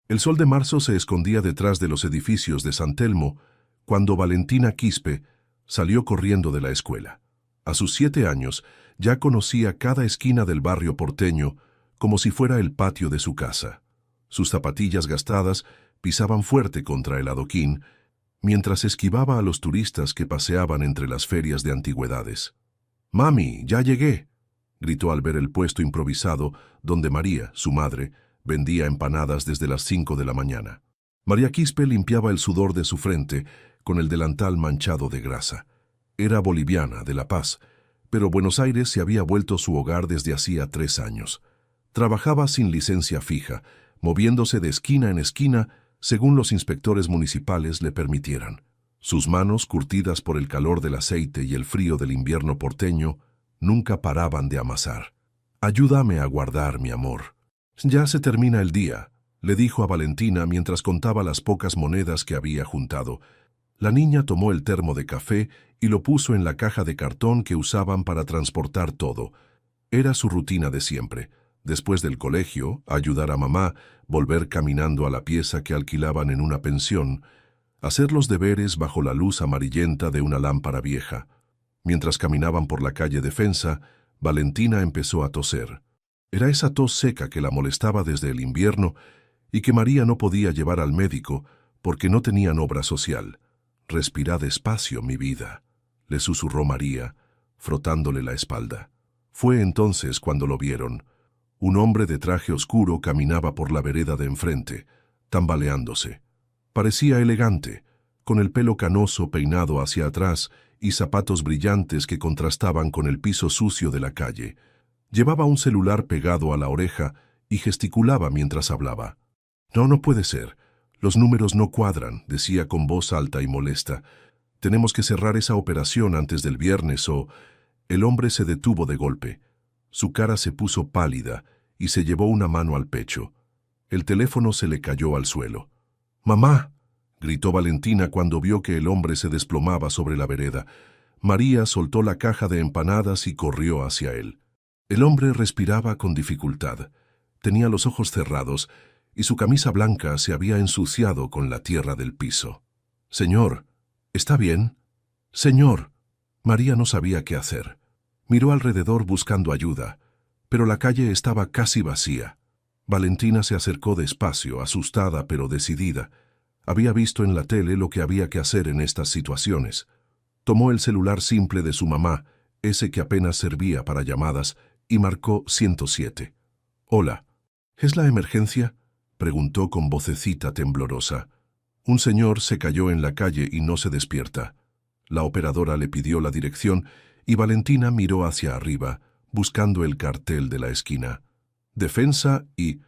El sol de marzo se escondía detrás de los edificios de San Telmo cuando Valentina Quispe salió corriendo de la escuela. A sus 7 años ya conocía cada esquina del barrio porteño como si fuera el patio de su casa. Sus zapatillas gastadas pisaban fuerte contra el adoquín mientras esquivaba a los turistas que paseaban entre las ferias de antigüedades. «Mami, ya llegué», gritó al ver el puesto improvisado donde María, su madre, vendía empanadas desde las 5 de la mañana. María Quispe limpiaba el sudor de su frente con el delantal manchado de grasa. Era boliviana, de La Paz, pero Buenos Aires se había vuelto su hogar desde hacía 3 años. Trabajaba sin licencia fija, moviéndose de esquina en esquina según los inspectores municipales le permitieran. Sus manos, curtidas por el calor del aceite y el frío del invierno porteño, nunca paraban de amasar. «Ayúdame a guardar, mi amor». «Ya se termina el día», le dijo a Valentina mientras contaba las pocas monedas que había juntado. La niña tomó el termo de café y lo puso en la caja de cartón que usaban para transportar todo. Era su rutina de siempre. Después del colegio, ayudar a mamá, volver caminando a la pieza que alquilaban en una pensión, hacer los deberes bajo la luz amarillenta de una lámpara vieja. Mientras caminaban por la calle Defensa, Valentina empezó a toser. Era esa tos seca que la molestaba desde el invierno y que María no podía llevar al médico porque no tenían obra social. «Respira despacio, mi vida», le susurró María, frotándole la espalda. Fue entonces cuando lo vieron. Un hombre de traje oscuro caminaba por la vereda de enfrente, tambaleándose. Parecía elegante, con el pelo canoso peinado hacia atrás y zapatos brillantes que contrastaban con el piso sucio de la calle. Llevaba un celular pegado a la oreja y gesticulaba mientras hablaba. «No puede ser. Los números no cuadran», decía con voz alta y molesta. «Tenemos que cerrar esa operación antes del viernes o...» El hombre se detuvo de golpe. Su cara se puso pálida y se llevó una mano al pecho. El teléfono se le cayó al suelo. «¡Mamá!», gritó Valentina cuando vio que el hombre se desplomaba sobre la vereda. María soltó la caja de empanadas y corrió hacia él. El hombre respiraba con dificultad. Tenía los ojos cerrados y su camisa blanca se había ensuciado con la tierra del piso. «Señor, ¿está bien? Señor». María no sabía qué hacer. Miró alrededor buscando ayuda, pero la calle estaba casi vacía. Valentina se acercó despacio, asustada pero decidida. Había visto en la tele lo que había que hacer en estas situaciones. Tomó el celular simple de su mamá, ese que apenas servía para llamadas, y marcó 107. «Hola, ¿es la emergencia?», preguntó con vocecita temblorosa. «Un señor se cayó en la calle y no se despierta». La operadora le pidió la dirección y Valentina miró hacia arriba, buscando el cartel de la esquina. Defensa y...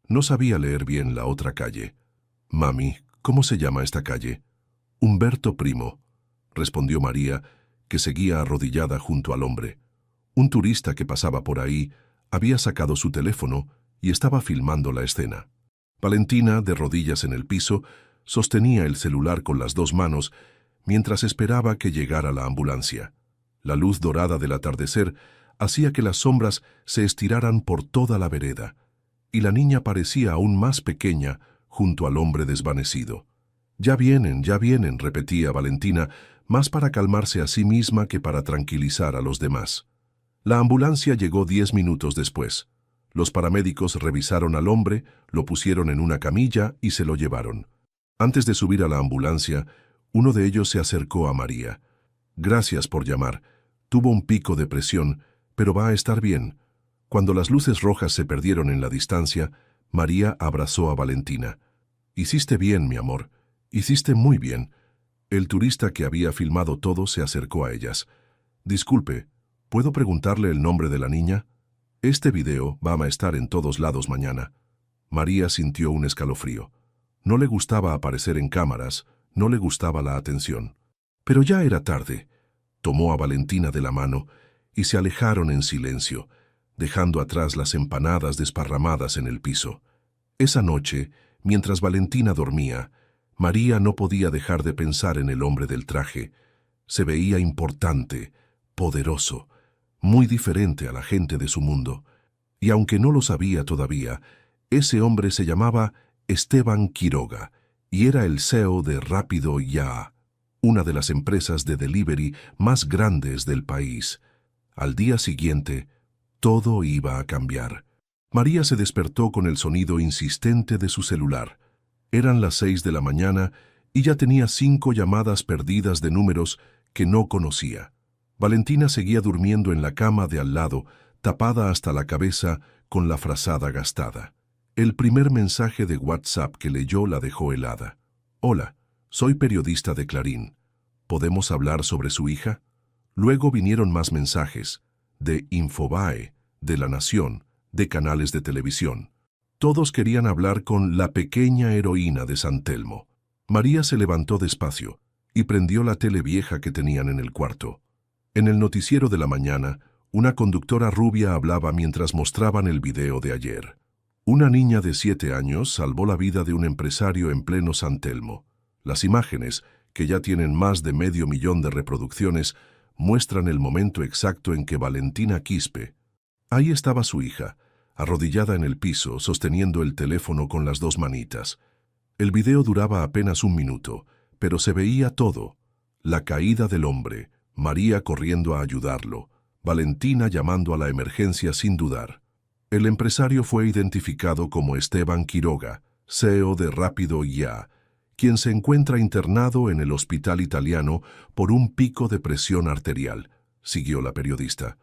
No sabía leer bien la otra calle. «Mami, ¿cómo se llama esta calle?» «Humberto Primo», respondió María, que seguía arrodillada junto al hombre. Un turista que pasaba por ahí había sacado su teléfono y estaba filmando la escena. Valentina, de rodillas en el piso, sostenía el celular con las 2 manos mientras esperaba que llegara la ambulancia. La luz dorada del atardecer hacía que las sombras se estiraran por toda la vereda, y la niña parecía aún más pequeña junto al hombre desvanecido. Ya vienen», repetía Valentina, más para calmarse a sí misma que para tranquilizar a los demás. La ambulancia llegó 10 minutos después. Los paramédicos revisaron al hombre, lo pusieron en una camilla y se lo llevaron. Antes de subir a la ambulancia, uno de ellos se acercó a María. «Gracias por llamar. Tuvo un pico de presión, pero va a estar bien». Cuando las luces rojas se perdieron en la distancia, María abrazó a Valentina. «Hiciste bien, mi amor. Hiciste muy bien». El turista que había filmado todo se acercó a ellas. «Disculpe, ¿puedo preguntarle el nombre de la niña? Este video va a estar en todos lados mañana». María sintió un escalofrío. No le gustaba aparecer en cámaras, no le gustaba la atención. Pero ya era tarde. Tomó a Valentina de la mano y se alejaron en silencio, dejando atrás las empanadas desparramadas en el piso. Esa noche, mientras Valentina dormía, María no podía dejar de pensar en el hombre del traje. Se veía importante, poderoso, muy diferente a la gente de su mundo. Y aunque no lo sabía todavía, ese hombre se llamaba Esteban Quiroga, y era el CEO de Rápido Ya, una de las empresas de delivery más grandes del país. Al día siguiente, todo iba a cambiar. María se despertó con el sonido insistente de su celular. Eran las 6 de la mañana y ya tenía 5 llamadas perdidas de números que no conocía. Valentina seguía durmiendo en la cama de al lado, tapada hasta la cabeza con la frazada gastada. El primer mensaje de WhatsApp que leyó la dejó helada. Hola, soy periodista de Clarín. ¿Podemos hablar sobre su hija? Luego vinieron más mensajes, de Infobae, de La Nación, de canales de televisión. Todos querían hablar con la pequeña heroína de San Telmo. María se levantó despacio y prendió la tele vieja que tenían en el cuarto. En el noticiero de la mañana, una conductora rubia hablaba mientras mostraban el video de ayer. Una niña de 7 años salvó la vida de un empresario en pleno San Telmo. Las imágenes, que ya tienen más de 500.000 de reproducciones, muestran el momento exacto en que Valentina Quispe. Ahí estaba su hija, arrodillada en el piso, sosteniendo el teléfono con las 2 manitas. El video duraba apenas 1 minuto, pero se veía todo. La caída del hombre, María corriendo a ayudarlo, Valentina llamando a la emergencia sin dudar. El empresario fue identificado como Esteban Quiroga, CEO de Rápido Ya, quien se encuentra internado en el hospital italiano por un pico de presión arterial, siguió la periodista.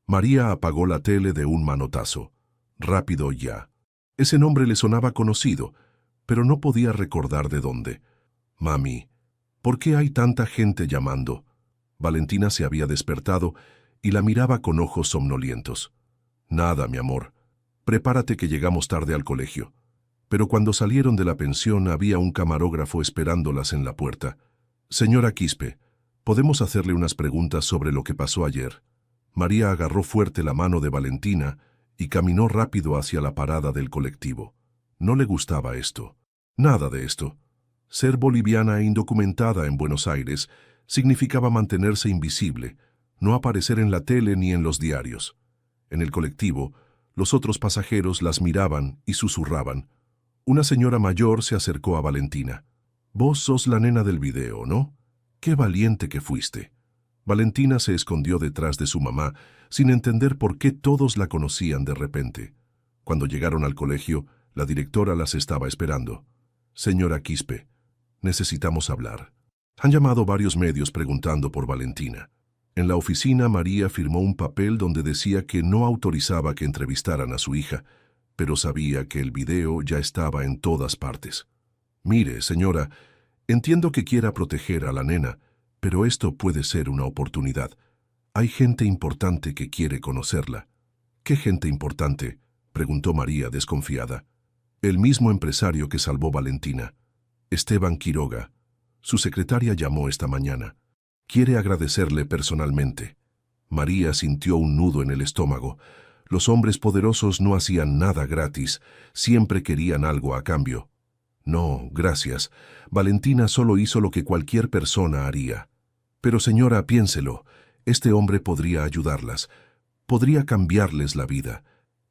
María apagó la tele de un manotazo. Rápido Ya. Ese nombre le sonaba conocido, pero no podía recordar de dónde. Mami, ¿por qué hay tanta gente llamando? Valentina se había despertado y la miraba con ojos somnolientos. Nada, mi amor. Prepárate que llegamos tarde al colegio. Pero cuando salieron de la pensión había un camarógrafo esperándolas en la puerta. Señora Quispe, ¿podemos hacerle unas preguntas sobre lo que pasó ayer? María agarró fuerte la mano de Valentina y caminó rápido hacia la parada del colectivo. No le gustaba esto. Nada de esto. Ser boliviana e indocumentada en Buenos Aires significaba mantenerse invisible, no aparecer en la tele ni en los diarios. En el colectivo, los otros pasajeros las miraban y susurraban. Una señora mayor se acercó a Valentina. «Vos sos la nena del video, ¿no? Qué valiente que fuiste». Valentina se escondió detrás de su mamá, sin entender por qué todos la conocían de repente. Cuando llegaron al colegio, la directora las estaba esperando. «Señora Quispe, necesitamos hablar». Han llamado varios medios preguntando por Valentina. En la oficina, María firmó un papel donde decía que no autorizaba que entrevistaran a su hija, pero sabía que el video ya estaba en todas partes. «Mire, señora, entiendo que quiera proteger a la nena, pero esto puede ser una oportunidad. Hay gente importante que quiere conocerla». «¿Qué gente importante?», preguntó María desconfiada. «El mismo empresario que salvó Valentina, Esteban Quiroga. Su secretaria llamó esta mañana. Quiere agradecerle personalmente». María sintió un nudo en el estómago. Los hombres poderosos no hacían nada gratis, siempre querían algo a cambio. «No, gracias. Valentina solo hizo lo que cualquier persona haría». «Pero señora, piénselo. Este hombre podría ayudarlas. Podría cambiarles la vida».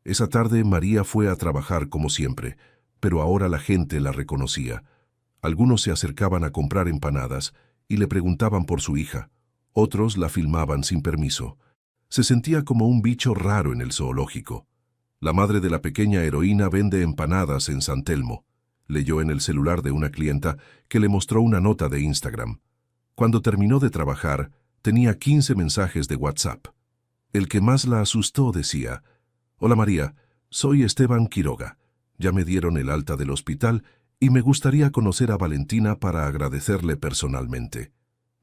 Esa tarde María fue a trabajar como siempre, pero ahora la gente la reconocía. Algunos se acercaban a comprar empanadas y le preguntaban por su hija. Otros la filmaban sin permiso. Se sentía como un bicho raro en el zoológico. La madre de la pequeña heroína vende empanadas en San Telmo. Leyó en el celular de una clienta que le mostró una nota de Instagram. Cuando terminó de trabajar, tenía 15 mensajes de WhatsApp. El que más la asustó decía: «Hola María, soy Esteban Quiroga. Ya me dieron el alta del hospital y me gustaría conocer a Valentina para agradecerle personalmente.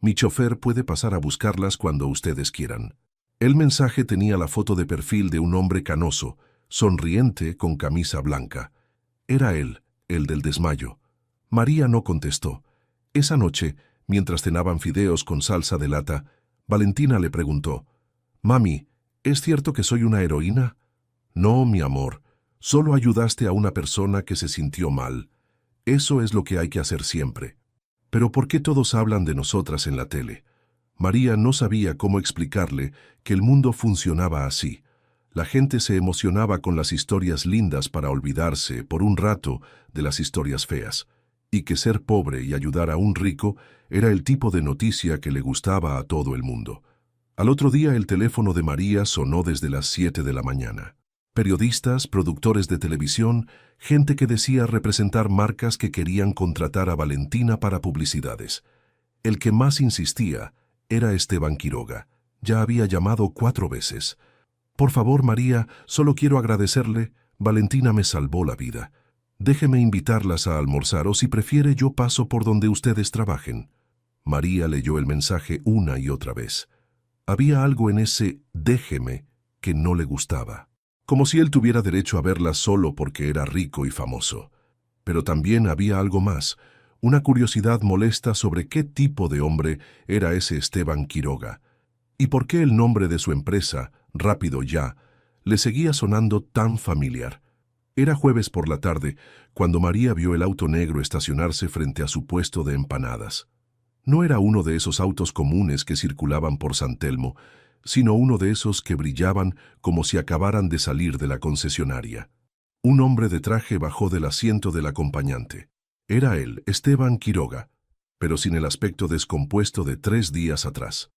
Mi chofer puede pasar a buscarlas cuando ustedes quieran». El mensaje tenía la foto de perfil de un hombre canoso, sonriente con camisa blanca. Era él, el del desmayo. María no contestó. Esa noche, mientras cenaban fideos con salsa de lata, Valentina le preguntó: «Mami, ¿es cierto que soy una heroína?» «No, mi amor, solo ayudaste a una persona que se sintió mal. Eso es lo que hay que hacer siempre». «¿Pero por qué todos hablan de nosotras en la tele?» María no sabía cómo explicarle que el mundo funcionaba así. La gente se emocionaba con las historias lindas para olvidarse, por un rato, de las historias feas, y que ser pobre y ayudar a un rico era el tipo de noticia que le gustaba a todo el mundo. Al otro día el teléfono de María sonó desde las 7 de la mañana. Periodistas, productores de televisión, gente que decía representar marcas que querían contratar a Valentina para publicidades. El que más insistía era Esteban Quiroga. Ya había llamado 4 veces. Por favor, María, solo quiero agradecerle. Valentina me salvó la vida. Déjeme invitarlas a almorzar o si prefiere yo paso por donde ustedes trabajen. María leyó el mensaje una y otra vez. Había algo en ese déjeme que no le gustaba. Como si él tuviera derecho a verla solo porque era rico y famoso. Pero también había algo más, una curiosidad molesta sobre qué tipo de hombre era ese Esteban Quiroga, y por qué el nombre de su empresa, Rápido Ya, le seguía sonando tan familiar. Era jueves por la tarde, cuando María vio el auto negro estacionarse frente a su puesto de empanadas. No era uno de esos autos comunes que circulaban por San Telmo, sino uno de esos que brillaban como si acabaran de salir de la concesionaria. Un hombre de traje bajó del asiento del acompañante. Era él, Esteban Quiroga, pero sin el aspecto descompuesto de 3 días atrás.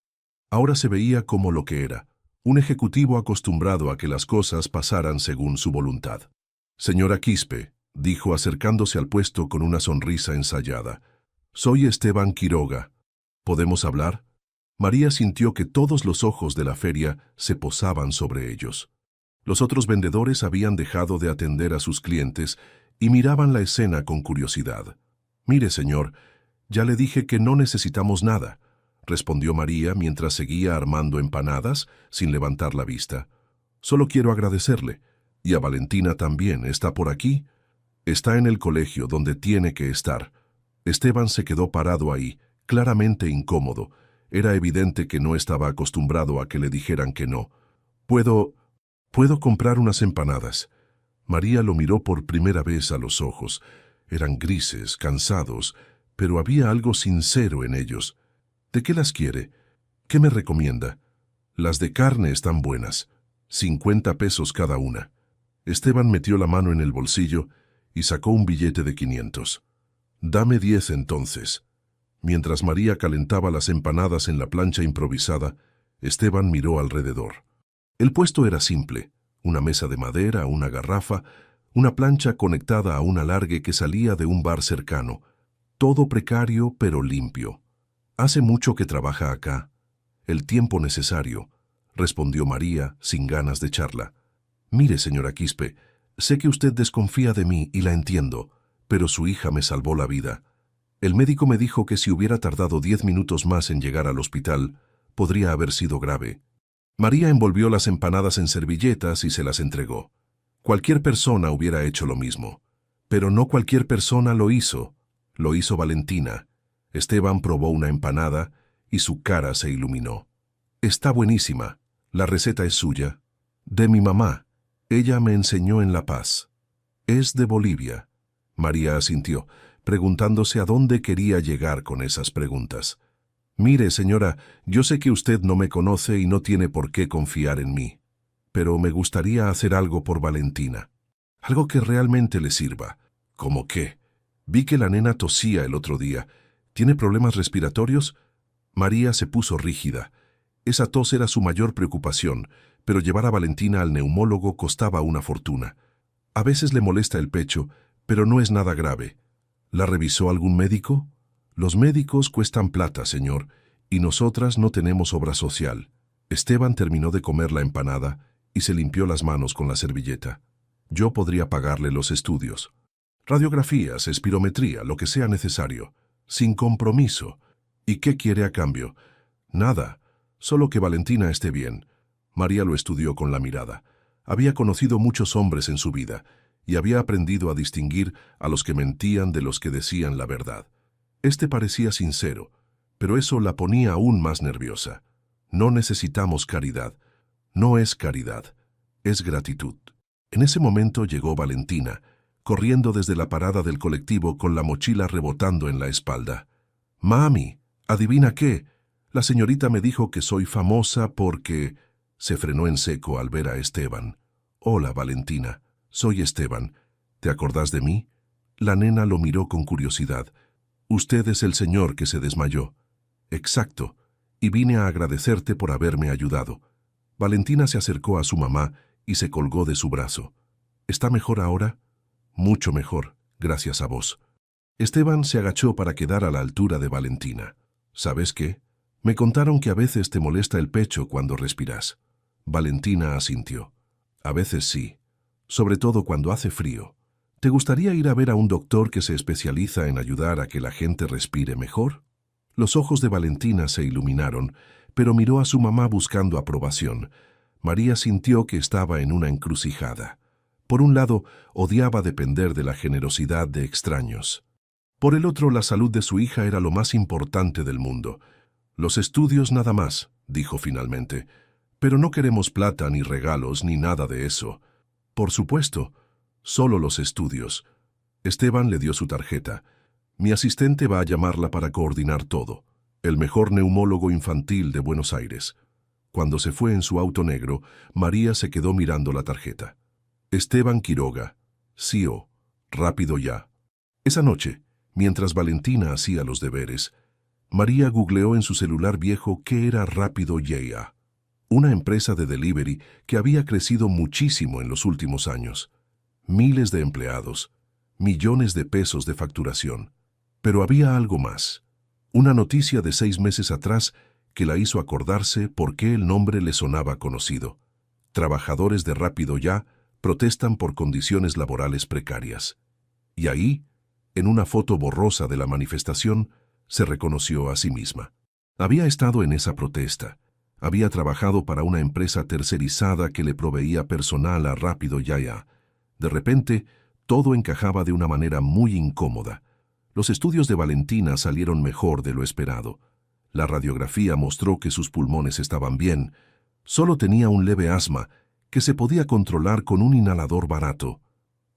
Ahora se veía como lo que era, un ejecutivo acostumbrado a que las cosas pasaran según su voluntad. «Señora Quispe», dijo acercándose al puesto con una sonrisa ensayada, «soy Esteban Quiroga. ¿Podemos hablar?» María sintió que todos los ojos de la feria se posaban sobre ellos. Los otros vendedores habían dejado de atender a sus clientes y miraban la escena con curiosidad. «Mire, señor, ya le dije que no necesitamos nada», respondió María mientras seguía armando empanadas sin levantar la vista. «Solo quiero agradecerle. Y a Valentina también. ¿Está por aquí?» «Está en el colegio, donde tiene que estar». Esteban se quedó parado ahí, claramente incómodo. Era evidente que no estaba acostumbrado a que le dijeran que no. «¿Puedo comprar unas empanadas?» María lo miró por primera vez a los ojos. Eran grises, cansados, pero había algo sincero en ellos. «¿De qué las quiere? ¿Qué me recomienda?» «Las de carne están buenas. 50 pesos cada una». Esteban metió la mano en el bolsillo y sacó un billete de 500. «Dame 10 entonces». Mientras María calentaba las empanadas en la plancha improvisada, Esteban miró alrededor. El puesto era simple: una mesa de madera, una garrafa, una plancha conectada a un alargue que salía de un bar cercano. Todo precario pero limpio. «Hace mucho que trabaja acá». «El tiempo necesario», respondió María sin ganas de charla. «Mire, señora Quispe, sé que usted desconfía de mí y la entiendo, pero su hija me salvó la vida. El médico me dijo que si hubiera tardado 10 minutos más en llegar al hospital, podría haber sido grave». María envolvió las empanadas en servilletas y se las entregó. Cualquier persona hubiera hecho lo mismo. Pero no cualquier persona lo hizo. Lo hizo Valentina. Esteban probó una empanada y su cara se iluminó. «Está buenísima. La receta es suya». «De mi mamá. Ella me enseñó en La Paz». «Es de Bolivia». María asintió, preguntándose a dónde quería llegar con esas preguntas. «Mire, señora, yo sé que usted no me conoce y no tiene por qué confiar en mí, pero me gustaría hacer algo por Valentina. Algo que realmente le sirva». «¿Cómo qué? Vi que la nena tosía el otro día. ¿Tiene problemas respiratorios?» María se puso rígida. Esa tos era su mayor preocupación, pero llevar a Valentina al neumólogo costaba una fortuna. «A veces le molesta el pecho, pero no es nada grave». «¿La revisó algún médico?» «Los médicos cuestan plata, señor, y nosotras no tenemos obra social». Esteban terminó de comer la empanada y se limpió las manos con la servilleta. «Yo podría pagarle los estudios. Radiografías, espirometría, lo que sea necesario. Sin compromiso. ¿Y qué quiere a cambio?» «Nada, solo que Valentina esté bien». María lo estudió con la mirada. Había conocido muchos hombres en su vida y había aprendido a distinguir a los que mentían de los que decían la verdad. Este parecía sincero, pero eso la ponía aún más nerviosa. «No necesitamos caridad. No es caridad, es gratitud». En ese momento llegó Valentina, corriendo desde la parada del colectivo con la mochila rebotando en la espalda. «Mami, ¿adivina qué? La señorita me dijo que soy famosa porque...» Se frenó en seco al ver a Esteban. «Hola, Valentina. Soy Esteban. ¿Te acordás de mí?» La nena lo miró con curiosidad. «Usted es el señor que se desmayó». «Exacto. Y vine a agradecerte por haberme ayudado». Valentina se acercó a su mamá y se colgó de su brazo. «¿Está mejor ahora?» «Mucho mejor, gracias a vos». Esteban se agachó para quedar a la altura de Valentina. «¿Sabes qué? Me contaron que a veces te molesta el pecho cuando respiras». Valentina asintió. «A veces sí, sobre todo cuando hace frío. ¿Te gustaría ir a ver a un doctor que se especializa en ayudar a que la gente respire mejor?» Los ojos de Valentina se iluminaron, pero miró a su mamá buscando aprobación. María sintió que estaba en una encrucijada. Por un lado, odiaba depender de la generosidad de extraños. Por el otro, la salud de su hija era lo más importante del mundo. «Los estudios nada más», dijo finalmente. «Pero no queremos plata ni regalos ni nada de eso». «Por supuesto, solo los estudios». Esteban le dio su tarjeta. «Mi asistente va a llamarla para coordinar todo. El mejor neumólogo infantil de Buenos Aires». Cuando se fue en su auto negro, María se quedó mirando la tarjeta. Esteban Quiroga, CEO, Rápido Ya. Esa noche, mientras Valentina hacía los deberes, María googleó en su celular viejo qué era Rápido Ya, una empresa de delivery que había crecido muchísimo en los últimos años. Miles de empleados, millones de pesos de facturación. Pero había algo más. Una noticia de 6 meses atrás que la hizo acordarse por qué el nombre le sonaba conocido. Trabajadores de Rápido Ya protestan por condiciones laborales precarias. Y ahí, en una foto borrosa de la manifestación, se reconoció a sí misma. Había estado en esa protesta. Había trabajado para una empresa tercerizada que le proveía personal a Rápido Ya. De repente, todo encajaba de una manera muy incómoda. Los estudios de Valentina salieron mejor de lo esperado. La radiografía mostró que sus pulmones estaban bien. Solo tenía un leve asma que se podía controlar con un inhalador barato.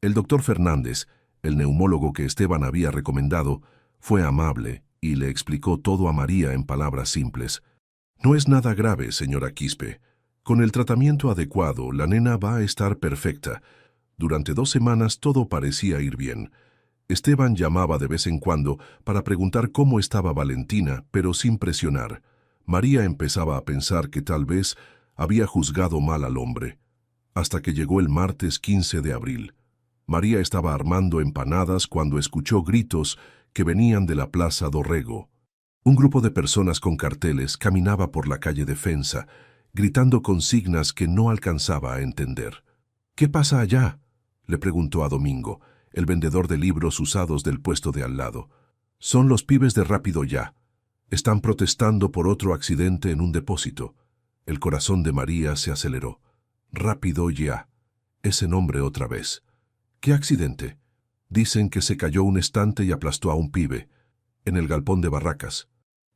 El doctor Fernández, el neumólogo que Esteban había recomendado, fue amable y le explicó todo a María en palabras simples. «No es nada grave, señora Quispe. Con el tratamiento adecuado, la nena va a estar perfecta. Durante 2 semanas todo parecía ir bien». Esteban llamaba de vez en cuando para preguntar cómo estaba Valentina, pero sin presionar. María empezaba a pensar que tal vez había juzgado mal al hombre. Hasta que llegó el martes 15 de abril. María estaba armando empanadas cuando escuchó gritos que venían de la Plaza Dorrego. Un grupo de personas con carteles caminaba por la calle Defensa, gritando consignas que no alcanzaba a entender. «¿Qué pasa allá?», le preguntó a Domingo, el vendedor de libros usados del puesto de al lado. «Son los pibes de Rápido Ya. Están protestando por otro accidente en un depósito». El corazón de María se aceleró. Rápido Ya. Ese nombre otra vez. «¿Qué accidente?» «Dicen que se cayó un estante y aplastó a un pibe. En el galpón de Barracas».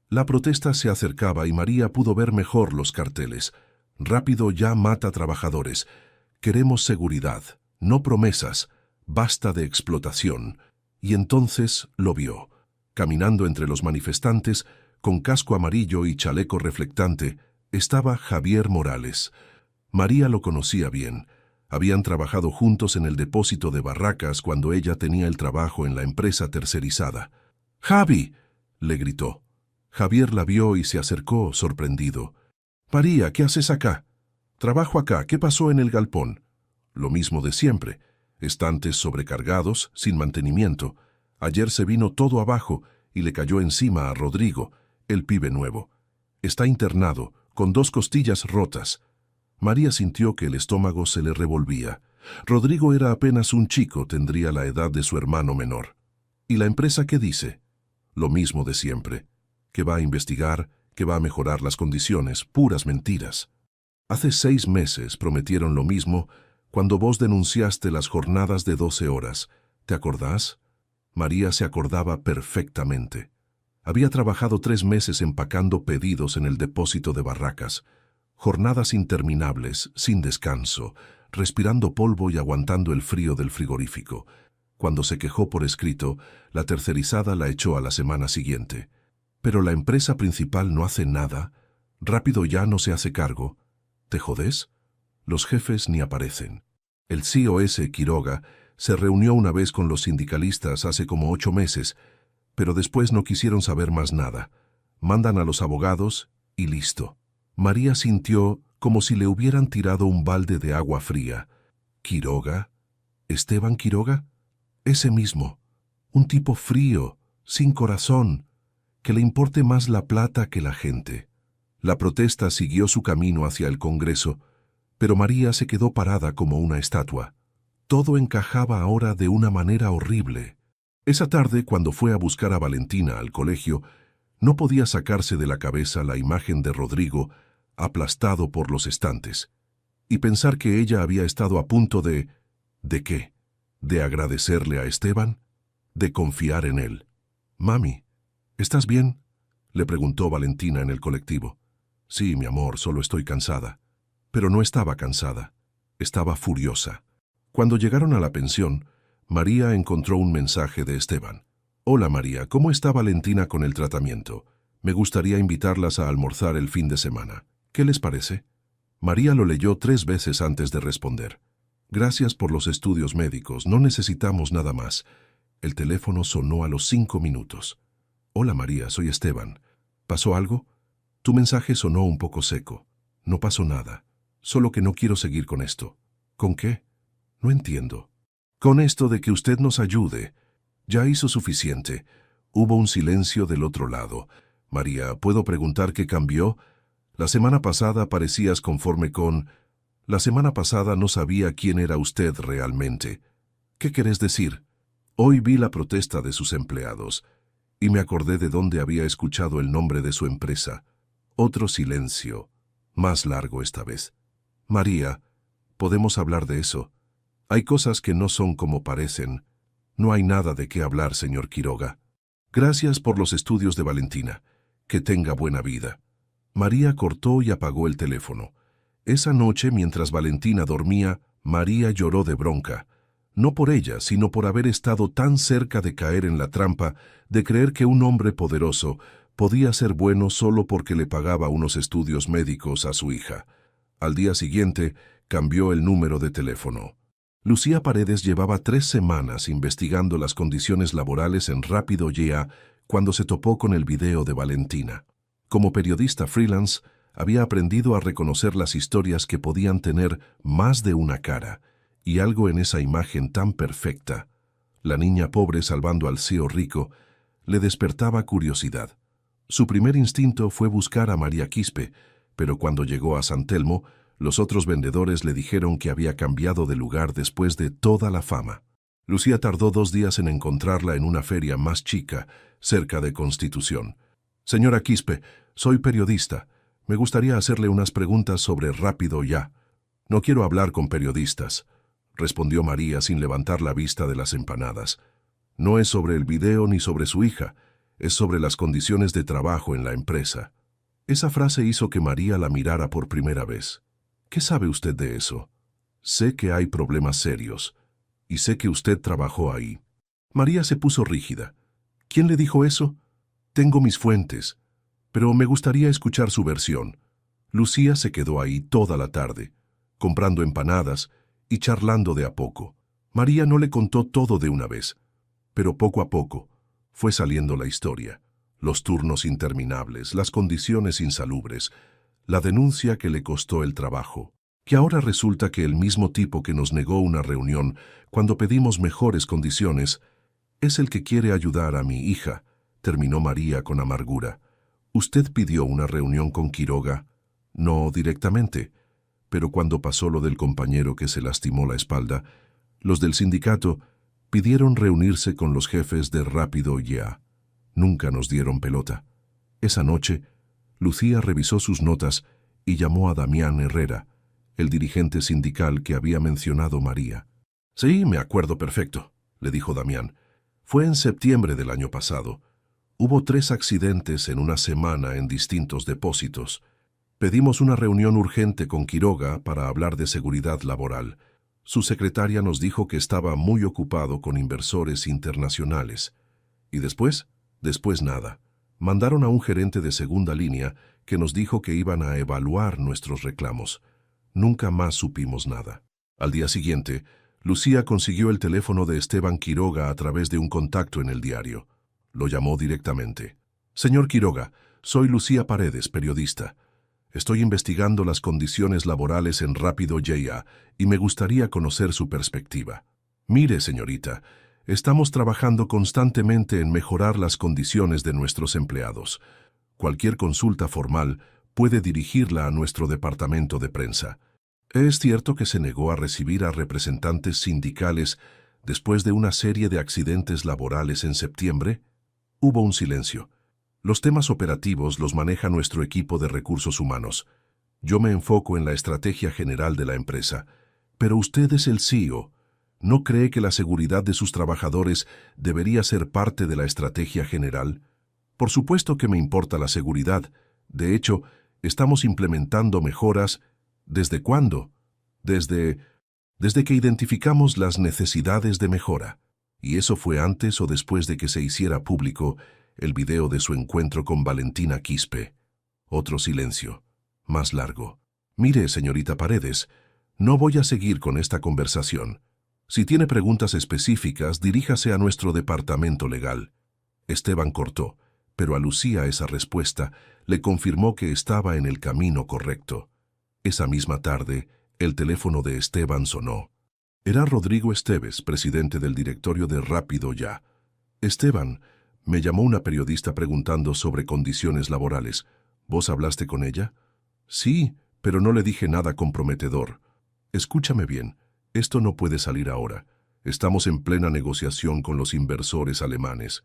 La protesta se acercaba y María pudo ver mejor los carteles. «Rápido Ya mata trabajadores. Queremos seguridad, no promesas. Basta de explotación». Y entonces lo vio. Caminando entre los manifestantes, con casco amarillo y chaleco reflectante, estaba Javier Morales. María lo conocía bien. Habían trabajado juntos en el depósito de Barracas cuando ella tenía el trabajo en la empresa tercerizada. «¡Javi!», le gritó. Javier la vio y se acercó, sorprendido. «María, ¿qué haces acá?» «Trabajo acá. ¿Qué pasó en el galpón?» «Lo mismo de siempre. Estantes sobrecargados, sin mantenimiento. Ayer se vino todo abajo y le cayó encima a Rodrigo, el pibe nuevo. Está internado, con 2 costillas rotas». María sintió que el estómago se le revolvía. Rodrigo era apenas un chico, tendría la edad de su hermano menor. ¿Y la empresa qué dice? Lo mismo de siempre. Que va a investigar, que va a mejorar las condiciones, puras mentiras. Hace 6 meses prometieron lo mismo cuando vos denunciaste las jornadas de 12 horas. ¿Te acordás? María se acordaba perfectamente. Había trabajado 3 meses empacando pedidos en el depósito de Barracas. Jornadas interminables, sin descanso, respirando polvo y aguantando el frío del frigorífico. Cuando se quejó por escrito, la tercerizada la echó a la semana siguiente. «Pero la empresa principal no hace nada. Rápido Ya no se hace cargo». ¿Te jodés? Los jefes ni aparecen. El COS Quiroga se reunió una vez con los sindicalistas hace como 8 meses, pero después no quisieron saber más nada. Mandan a los abogados y listo. María sintió como si le hubieran tirado un balde de agua fría. ¿Quiroga? ¿Esteban Quiroga? Ese mismo. Un tipo frío, sin corazón, que le importe más la plata que la gente. La protesta siguió su camino hacia el Congreso, pero María se quedó parada como una estatua. Todo encajaba ahora de una manera horrible. Esa tarde, cuando fue a buscar a Valentina al colegio, no podía sacarse de la cabeza la imagen de Rodrigo aplastado por los estantes, y pensar que ella había estado a punto de... ¿De qué? ¿De agradecerle a Esteban? ¿De confiar en él? «Mami, ¿estás bien?», le preguntó Valentina en el colectivo. «Sí, mi amor, solo estoy cansada». Pero no estaba cansada, estaba furiosa. Cuando llegaron a la pensión, María encontró un mensaje de Esteban. «Hola María, ¿cómo está Valentina con el tratamiento? Me gustaría invitarlas a almorzar el fin de semana. ¿Qué les parece?». María lo leyó 3 veces antes de responder. «Gracias por los estudios médicos, no necesitamos nada más». El teléfono sonó a los 5 minutos. «Hola María, soy Esteban. ¿Pasó algo?». «Tu mensaje sonó un poco seco». «No pasó nada. Solo que no quiero seguir con esto». «¿Con qué?». «No entiendo». «Con esto de que usted nos ayude. Ya hizo suficiente». Hubo un silencio del otro lado. «María, ¿puedo preguntar qué cambió? La semana pasada parecías conforme con... La semana pasada no sabía quién era usted realmente». «¿Qué querés decir?». «Hoy vi la protesta de sus empleados y me acordé de dónde había escuchado el nombre de su empresa». Otro silencio, más largo esta vez. «María, ¿podemos hablar de eso? Hay cosas que no son como parecen». «No hay nada de qué hablar, señor Quiroga. Gracias por los estudios de Valentina. Que tenga buena vida». María cortó y apagó el teléfono. Esa noche, mientras Valentina dormía, María lloró de bronca. No por ella, sino por haber estado tan cerca de caer en la trampa de creer que un hombre poderoso podía ser bueno solo porque le pagaba unos estudios médicos a su hija. Al día siguiente, cambió el número de teléfono. Lucía Paredes llevaba 3 semanas investigando las condiciones laborales en Rápido Ya cuando se topó con el video de Valentina. Como periodista freelance, había aprendido a reconocer las historias que podían tener más de una cara, y algo en esa imagen tan perfecta, la niña pobre salvando al CEO rico, le despertaba curiosidad. Su primer instinto fue buscar a María Quispe, pero cuando llegó a San Telmo, los otros vendedores le dijeron que había cambiado de lugar después de toda la fama. Lucía tardó 2 días en encontrarla en una feria más chica, cerca de Constitución. «Señora Quispe, soy periodista. Me gustaría hacerle unas preguntas sobre Rápido Ya». «No quiero hablar con periodistas», respondió María sin levantar la vista de las empanadas. «No es sobre el video ni sobre su hija, es sobre las condiciones de trabajo en la empresa». Esa frase hizo que María la mirara por primera vez. «¿Qué sabe usted de eso?». «Sé que hay problemas serios, y sé que usted trabajó ahí». María se puso rígida. «¿Quién le dijo eso?». «Tengo mis fuentes, pero me gustaría escuchar su versión». Lucía se quedó ahí toda la tarde, comprando empanadas y charlando de a poco. María no le contó todo de una vez, pero poco a poco fue saliendo la historia. Los turnos interminables, las condiciones insalubres, la denuncia que le costó el trabajo, que ahora resulta que el mismo tipo que nos negó una reunión cuando pedimos mejores condiciones es el que quiere ayudar a mi hija, terminó María con amargura. «¿Usted pidió una reunión con Quiroga?». «No directamente, pero cuando pasó lo del compañero que se lastimó la espalda, los del sindicato pidieron reunirse con los jefes de Rápido Ya. Nunca nos dieron pelota. Esa noche, Lucía revisó sus notas y llamó a Damián Herrera, el dirigente sindical que había mencionado María. «Sí, me acuerdo perfecto», le dijo Damián. «Fue en septiembre del año pasado. Hubo 3 accidentes en una semana en distintos depósitos. Pedimos una reunión urgente con Quiroga para hablar de seguridad laboral. Su secretaria nos dijo que estaba muy ocupado con inversores internacionales. Y después nada. Mandaron a un gerente de segunda línea que nos dijo que iban a evaluar nuestros reclamos. Nunca más supimos nada. Al día siguiente, Lucía consiguió el teléfono de Esteban Quiroga a través de un contacto en el diario. Lo llamó directamente. Señor Quiroga, soy Lucía Paredes, periodista. Estoy investigando las condiciones laborales en Rápido Ya y me gustaría conocer su perspectiva. Mire, señorita, estamos trabajando constantemente en mejorar las condiciones de nuestros empleados. Cualquier consulta formal puede dirigirla a nuestro departamento de prensa. ¿Es cierto que se negó a recibir a representantes sindicales después de una serie de accidentes laborales en septiembre? Hubo un silencio. Los temas operativos los maneja nuestro equipo de recursos humanos. Yo me enfoco en la estrategia general de la empresa. Pero usted es el CEO. ¿No cree que la seguridad de sus trabajadores debería ser parte de la estrategia general? Por supuesto que me importa la seguridad. De hecho, estamos implementando mejoras. ¿Desde cuándo? Desde que identificamos las necesidades de mejora. Y eso fue antes o después de que se hiciera público el video de su encuentro con Valentina Quispe. Otro silencio, más largo. Mire, señorita Paredes, no voy a seguir con esta conversación. Si tiene preguntas específicas, diríjase a nuestro departamento legal. Esteban cortó, pero a Lucía esa respuesta le confirmó que estaba en el camino correcto. Esa misma tarde, el teléfono de Esteban sonó. Era Rodrigo Esteves, presidente del directorio de Rápido Ya. Esteban, me llamó una periodista preguntando sobre condiciones laborales. ¿Vos hablaste con ella? Sí, pero no le dije nada comprometedor. Escúchame bien, esto no puede salir ahora. Estamos en plena negociación con los inversores alemanes.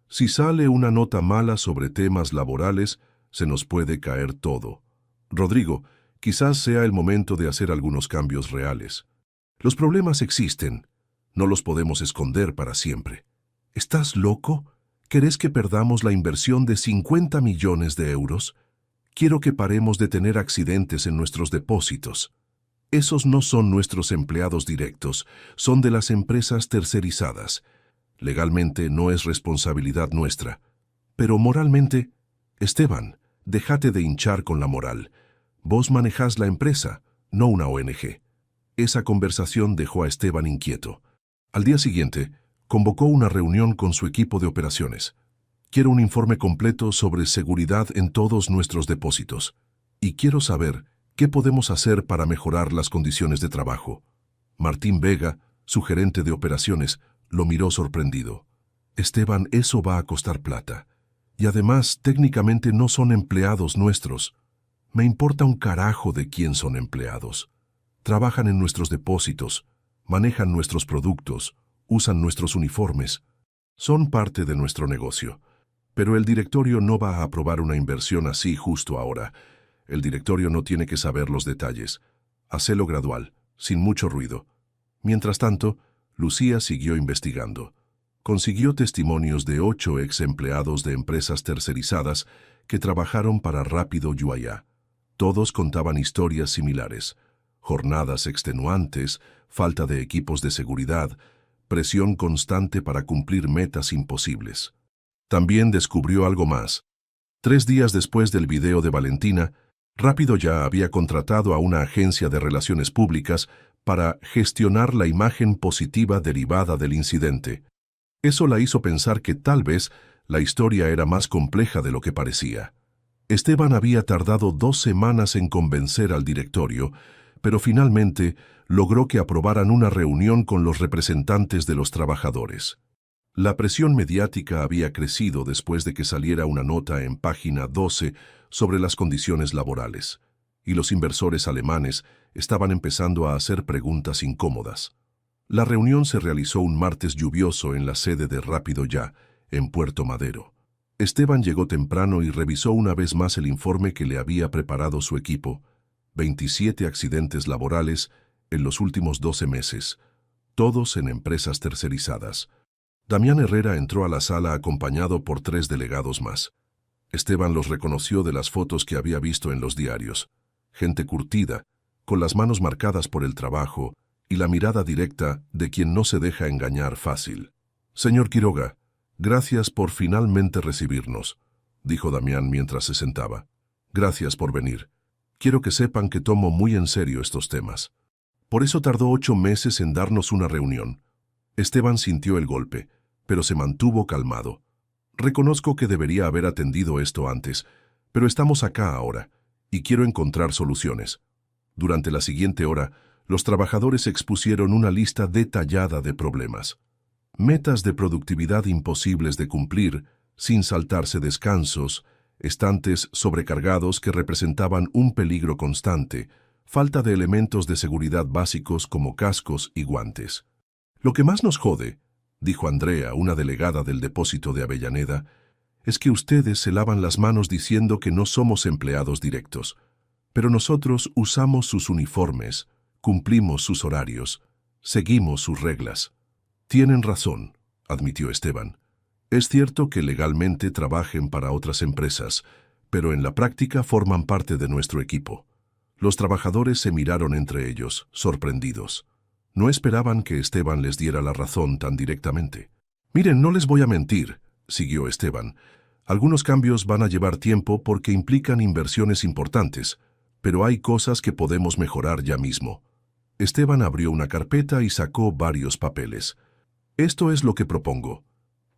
Si sale una nota mala sobre temas laborales, se nos puede caer todo. Rodrigo, quizás sea el momento de hacer algunos cambios reales. Los problemas existen. No los podemos esconder para siempre. ¿Estás loco? ¿Querés que perdamos la inversión de 50 millones de euros? Quiero que paremos de tener accidentes en nuestros depósitos. Esos no son nuestros empleados directos, son de las empresas tercerizadas. Legalmente no es responsabilidad nuestra. Pero moralmente, Esteban, déjate de hinchar con la moral. Vos manejás la empresa, no una ONG. Esa conversación dejó a Esteban inquieto. Al día siguiente, convocó una reunión con su equipo de operaciones. Quiero un informe completo sobre seguridad en todos nuestros depósitos. Y quiero saber qué podemos hacer para mejorar las condiciones de trabajo. Martín Vega, su gerente de operaciones, lo miró sorprendido. Esteban, eso va a costar plata. Y además, técnicamente no son empleados nuestros. Me importa un carajo de quién son empleados. Trabajan en nuestros depósitos, manejan nuestros productos, usan nuestros uniformes. Son parte de nuestro negocio. Pero el directorio no va a aprobar una inversión así justo ahora. El directorio no tiene que saber los detalles. Hacelo gradual, sin mucho ruido. Mientras tanto, Lucía siguió investigando. Consiguió testimonios de 8 ex empleados de empresas tercerizadas que trabajaron para Rápido Ya. Todos contaban historias similares. Jornadas extenuantes, falta de equipos de seguridad, presión constante para cumplir metas imposibles. También descubrió algo más. 3 días después del video de Valentina, Rápido Ya había contratado a una agencia de relaciones públicas para gestionar la imagen positiva derivada del incidente. Eso la hizo pensar que tal vez la historia era más compleja de lo que parecía. Esteban había tardado 2 semanas en convencer al directorio, pero finalmente logró que aprobaran una reunión con los representantes de los trabajadores. La presión mediática había crecido después de que saliera una nota en página 12 sobre las condiciones laborales, y los inversores alemanes estaban empezando a hacer preguntas incómodas. La reunión se realizó un martes lluvioso en la sede de Rápido Ya, en Puerto Madero. Esteban llegó temprano y revisó una vez más el informe que le había preparado su equipo. 27 accidentes laborales en los últimos 12 meses, todos en empresas tercerizadas. Damián Herrera entró a la sala acompañado por 3 delegados más. Esteban los reconoció de las fotos que había visto en los diarios. Gente curtida, con las manos marcadas por el trabajo y la mirada directa de quien no se deja engañar fácil. Señor Quiroga, gracias por finalmente recibirnos, dijo Damián mientras se sentaba. Gracias por venir. Quiero que sepan que tomo muy en serio estos temas. Por eso tardó 8 meses en darnos una reunión. Esteban sintió el golpe, pero se mantuvo calmado. Reconozco que debería haber atendido esto antes, pero estamos acá ahora, y quiero encontrar soluciones. Durante la siguiente hora, los trabajadores expusieron una lista detallada de problemas. Metas de productividad imposibles de cumplir, sin saltarse descansos, estantes sobrecargados que representaban un peligro constante, falta de elementos de seguridad básicos como cascos y guantes. Lo que más nos jode, dijo Andrea, una delegada del depósito de Avellaneda, es que ustedes se lavan las manos diciendo que no somos empleados directos, pero nosotros usamos sus uniformes, cumplimos sus horarios, seguimos sus reglas. Tienen razón, admitió Esteban. Es cierto que legalmente trabajen para otras empresas, pero en la práctica forman parte de nuestro equipo. Los trabajadores se miraron entre ellos, sorprendidos. No esperaban que Esteban les diera la razón tan directamente. Miren, no les voy a mentir, siguió Esteban. Algunos cambios van a llevar tiempo porque implican inversiones importantes, pero hay cosas que podemos mejorar ya mismo. Esteban abrió una carpeta y sacó varios papeles. Esto es lo que propongo.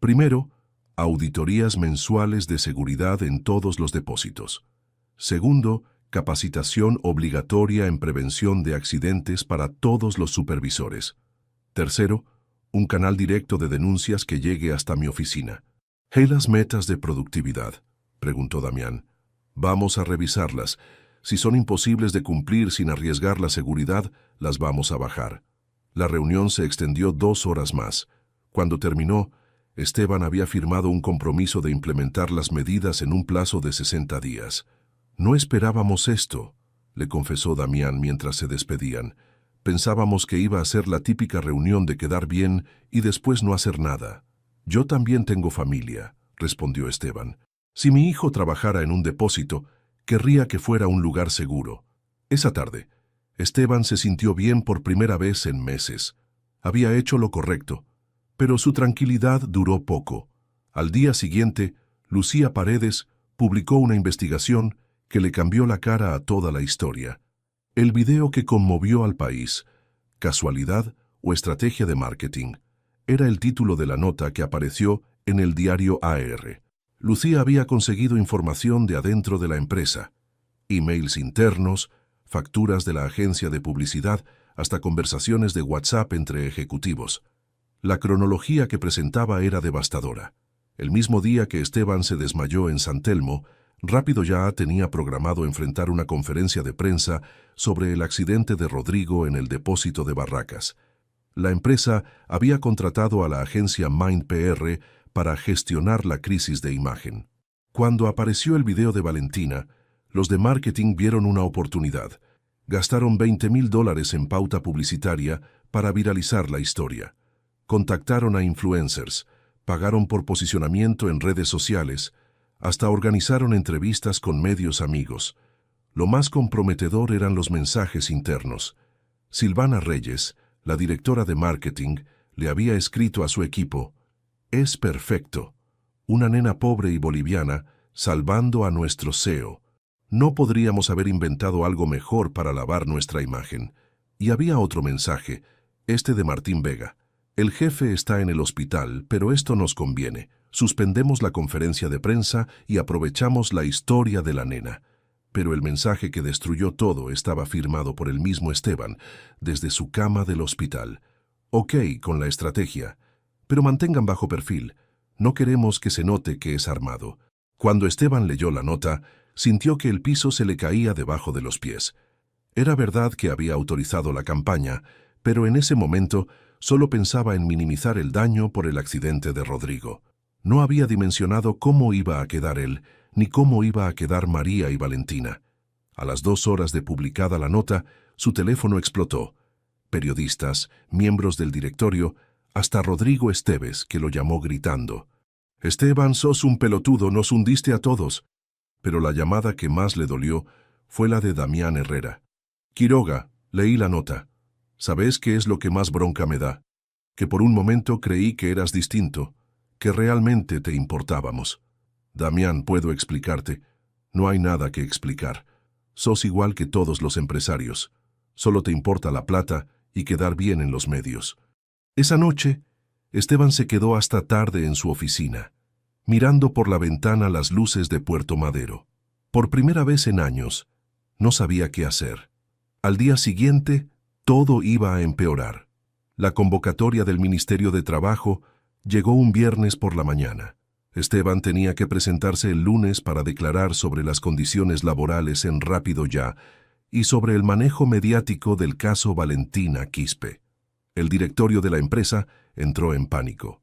Primero, auditorías mensuales de seguridad en todos los depósitos. Segundo, capacitación obligatoria en prevención de accidentes para todos los supervisores. Tercero, un canal directo de denuncias que llegue hasta mi oficina. ¿Y las metas de productividad?, preguntó Damián. Vamos a revisarlas. Si son imposibles de cumplir sin arriesgar la seguridad, las vamos a bajar. La reunión se extendió 2 horas más. Cuando terminó, Esteban había firmado un compromiso de implementar las medidas en un plazo de 60 días. No esperábamos esto, le confesó Damián mientras se despedían. Pensábamos que iba a ser la típica reunión de quedar bien y después no hacer nada. Yo también tengo familia, respondió Esteban. Si mi hijo trabajara en un depósito, querría que fuera un lugar seguro. Esa tarde, Esteban se sintió bien por primera vez en meses. Había hecho lo correcto, pero su tranquilidad duró poco. Al día siguiente, Lucía Paredes publicó una investigación que le cambió la cara a toda la historia. El video que conmovió al país, ¿casualidad o estrategia de marketing?, era el título de la nota que apareció en el diario AR. Lucía había conseguido información de adentro de la empresa, emails internos, facturas de la agencia de publicidad, hasta conversaciones de WhatsApp entre ejecutivos. La cronología que presentaba era devastadora. El mismo día que Esteban se desmayó en San Telmo, rápido ya tenía programado enfrentar una conferencia de prensa sobre el accidente de Rodrigo en el depósito de Barracas. La empresa había contratado a la agencia Mind PR para gestionar la crisis de imagen. Cuando apareció el video de Valentina, los de marketing vieron una oportunidad. Gastaron $20,000 en pauta publicitaria para viralizar la historia. Contactaron a influencers, pagaron por posicionamiento en redes sociales, hasta organizaron entrevistas con medios amigos. Lo más comprometedor eran los mensajes internos. Silvana Reyes, la directora de marketing, le había escrito a su equipo: «Es perfecto. Una nena pobre y boliviana salvando a nuestro CEO. No podríamos haber inventado algo mejor para lavar nuestra imagen». Y había otro mensaje, este de Martín Vega: «El jefe está en el hospital, pero esto nos conviene. Suspendemos la conferencia de prensa y aprovechamos la historia de la nena». Pero el mensaje que destruyó todo estaba firmado por el mismo Esteban, desde su cama del hospital. Ok con la estrategia, pero mantengan bajo perfil. No queremos que se note que es armado. Cuando Esteban leyó la nota, sintió que el piso se le caía debajo de los pies. Era verdad que había autorizado la campaña, pero en ese momento solo pensaba en minimizar el daño por el accidente de Rodrigo. No había dimensionado cómo iba a quedar él, ni cómo iba a quedar María y Valentina. A las 2 horas de publicada la nota, su teléfono explotó. Periodistas, miembros del directorio, hasta Rodrigo Esteves, que lo llamó gritando: «Esteban, sos un pelotudo, nos hundiste a todos». Pero la llamada que más le dolió fue la de Damián Herrera. «Quiroga, leí la nota. ¿Sabés qué es lo que más bronca me da? Que por un momento creí que eras distinto, que realmente te importábamos». «Damián, puedo explicarte». «No hay nada que explicar. Sos igual que todos los empresarios. Solo te importa la plata y quedar bien en los medios. Esa noche, Esteban se quedó hasta tarde en su oficina, mirando por la ventana las luces de Puerto Madero. Por primera vez en años, no sabía qué hacer. Al día siguiente, todo iba a empeorar. La convocatoria del Ministerio de Trabajo llegó un viernes por la mañana. Esteban tenía que presentarse el lunes para declarar sobre las condiciones laborales en Rápido Ya y sobre el manejo mediático del caso Valentina Quispe. El directorio de la empresa entró en pánico.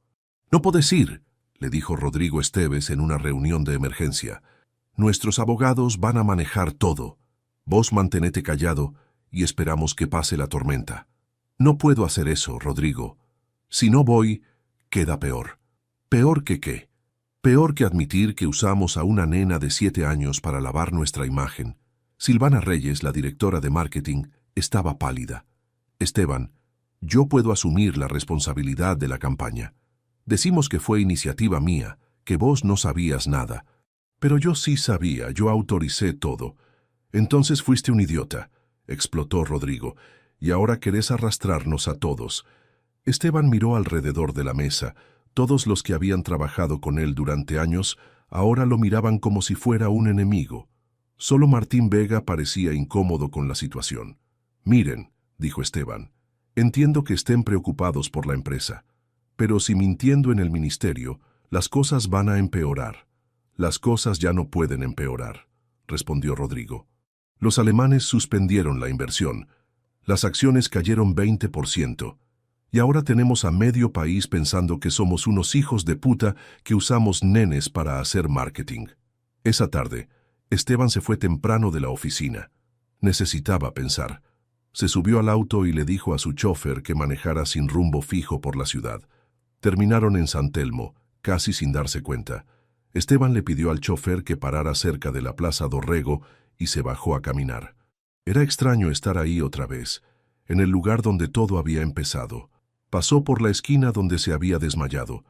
«No podés ir», le dijo Rodrigo Esteves en una reunión de emergencia. «Nuestros abogados van a manejar todo. Vos mantenete callado y esperamos que pase la tormenta». «No puedo hacer eso, Rodrigo. Si no voy, queda peor». «¿Peor que qué?» «Peor que admitir que usamos a una nena de 7 años para lavar nuestra imagen». Silvana Reyes, la directora de marketing, estaba pálida. «Esteban, yo puedo asumir la responsabilidad de la campaña. Decimos que fue iniciativa mía, que vos no sabías nada. Pero yo sí sabía, yo autoricé todo. Entonces fuiste un idiota», explotó Rodrigo, «y ahora querés arrastrarnos a todos». Esteban miró alrededor de la mesa. Todos los que habían trabajado con él durante años ahora lo miraban como si fuera un enemigo. Solo Martín Vega parecía incómodo con la situación. «Miren», dijo Esteban, «entiendo que estén preocupados por la empresa, pero si mintiendo en el ministerio, las cosas van a empeorar». «Las cosas ya no pueden empeorar», respondió Rodrigo. «Los alemanes suspendieron la inversión. Las acciones cayeron 20%. Y ahora tenemos a medio país pensando que somos unos hijos de puta que usamos nenes para hacer marketing». Esa tarde, Esteban se fue temprano de la oficina. Necesitaba pensar. Se subió al auto y le dijo a su chofer que manejara sin rumbo fijo por la ciudad. Terminaron en San Telmo, casi sin darse cuenta. Esteban le pidió al chofer que parara cerca de la Plaza Dorrego y se bajó a caminar. Era extraño estar ahí otra vez, en el lugar donde todo había empezado. Pasó por la esquina donde se había desmayado.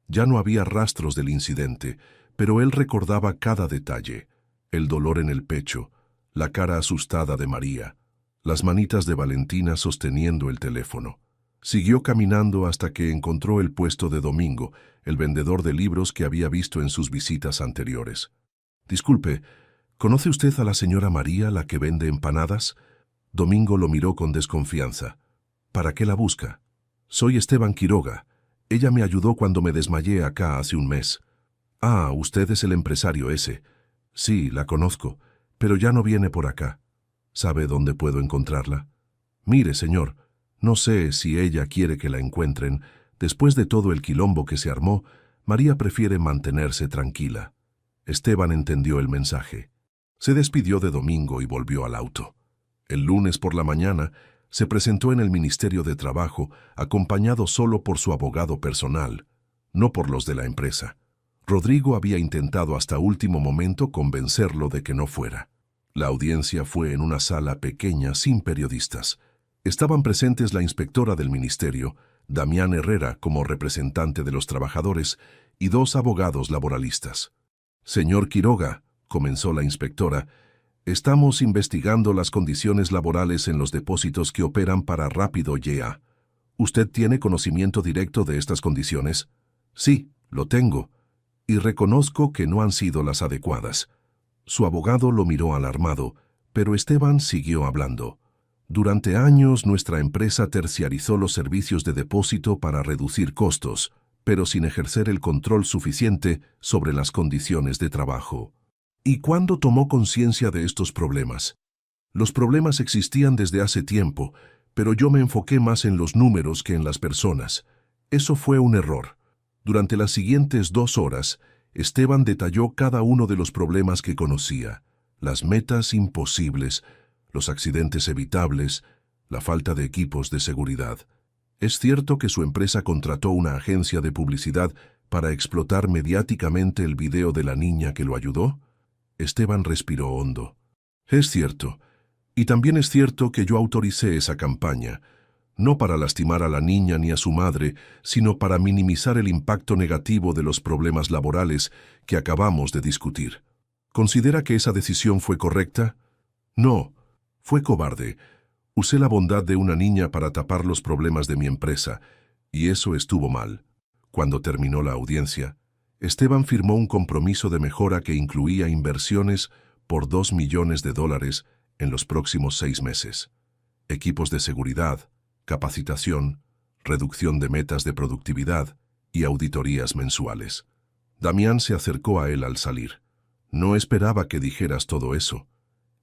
Ya no había rastros del incidente, pero él recordaba cada detalle. El dolor en el pecho, la cara asustada de María, las manitas de Valentina sosteniendo el teléfono. Siguió caminando hasta que encontró el puesto de Domingo, el vendedor de libros que había visto en sus visitas anteriores. «Disculpe, ¿conoce usted a la señora María, la que vende empanadas?» Domingo lo miró con desconfianza. «¿Para qué la busca?» «Soy Esteban Quiroga. Ella me ayudó cuando me desmayé acá hace un mes». «Ah, usted es el empresario ese». «Sí, la conozco, pero ya no viene por acá». «¿Sabe dónde puedo encontrarla?» «Mire, señor, no sé si ella quiere que la encuentren. Después de todo el quilombo que se armó, María prefiere mantenerse tranquila». Esteban entendió el mensaje. Se despidió de Domingo y volvió al auto. El lunes por la mañana se presentó en el Ministerio de Trabajo acompañado solo por su abogado personal, no por los de la empresa. Rodrigo había intentado hasta último momento convencerlo de que no fuera. La audiencia fue en una sala pequeña sin periodistas. Estaban presentes la inspectora del ministerio, Damián Herrera como representante de los trabajadores, y 2 abogados laboralistas. «Señor Quiroga», comenzó la inspectora, «estamos investigando las condiciones laborales en los depósitos que operan para Rápido Ya. ¿Usted tiene conocimiento directo de estas condiciones?» «Sí, lo tengo. Y reconozco que no han sido las adecuadas». Su abogado lo miró alarmado, pero Esteban siguió hablando. «Durante años nuestra empresa terciarizó los servicios de depósito para reducir costos, pero sin ejercer el control suficiente sobre las condiciones de trabajo». «¿Y cuándo tomó conciencia de estos problemas?» «Los problemas existían desde hace tiempo, pero yo me enfoqué más en los números que en las personas. Eso fue un error». Durante las siguientes 2 horas, Esteban detalló cada uno de los problemas que conocía, las metas imposibles, los accidentes evitables, la falta de equipos de seguridad. ¿Es cierto que su empresa contrató una agencia de publicidad para explotar mediáticamente el video de la niña que lo ayudó? Esteban respiró hondo. «Es cierto. Y también es cierto que yo autoricé esa campaña, no para lastimar a la niña ni a su madre, sino para minimizar el impacto negativo de los problemas laborales que acabamos de discutir. ¿Considera que esa decisión fue correcta?» No, fue cobarde. Usé la bondad de una niña para tapar los problemas de mi empresa, y eso estuvo mal. Cuando terminó la audiencia, Esteban firmó un compromiso de mejora que incluía inversiones por $2 millones en los próximos 6 meses. Equipos de seguridad, capacitación, reducción de metas de productividad y auditorías mensuales. Damián se acercó a él al salir. No esperaba que dijeras todo eso.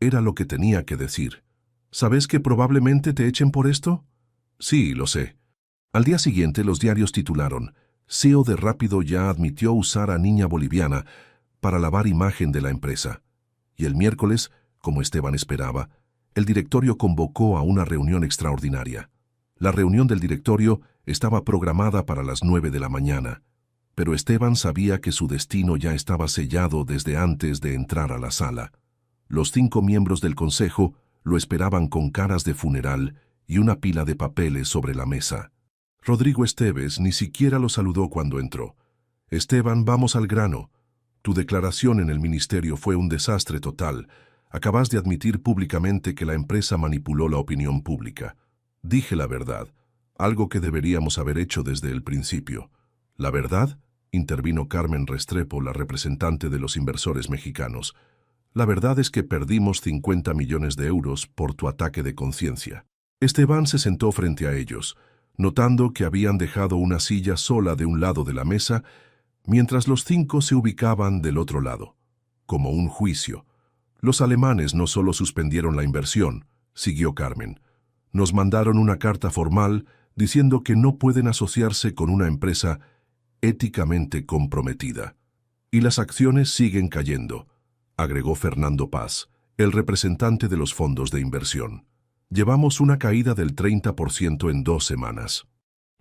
Era lo que tenía que decir. ¿Sabes que probablemente te echen por esto? Sí, lo sé. Al día siguiente los diarios titularon: CEO de Rápido ya admitió usar a niña boliviana para lavar imagen de la empresa. Y el miércoles, como Esteban esperaba, el directorio convocó a una reunión extraordinaria. La reunión del directorio estaba programada para las 9 de la mañana, pero Esteban sabía que su destino ya estaba sellado desde antes de entrar a la sala. Los 5 miembros del consejo lo esperaban con caras de funeral y una pila de papeles sobre la mesa. Rodrigo Esteves ni siquiera lo saludó cuando entró. Esteban, vamos al grano. Tu declaración en el ministerio fue un desastre total. Acabas de admitir públicamente que la empresa manipuló la opinión pública. Dije la verdad, algo que deberíamos haber hecho desde el principio. ¿La verdad?, intervino Carmen Restrepo, la representante de los inversores mexicanos. La verdad es que perdimos 50 millones de euros por tu ataque de conciencia. Esteban se sentó frente a ellos, notando que habían dejado una silla sola de un lado de la mesa, mientras los 5 se ubicaban del otro lado. Como un juicio. Los alemanes no solo suspendieron la inversión, siguió Carmen. Nos mandaron una carta formal diciendo que no pueden asociarse con una empresa éticamente comprometida. Y las acciones siguen cayendo, agregó Fernando Paz, el representante de los fondos de inversión. Llevamos una caída del 30% en 2 semanas.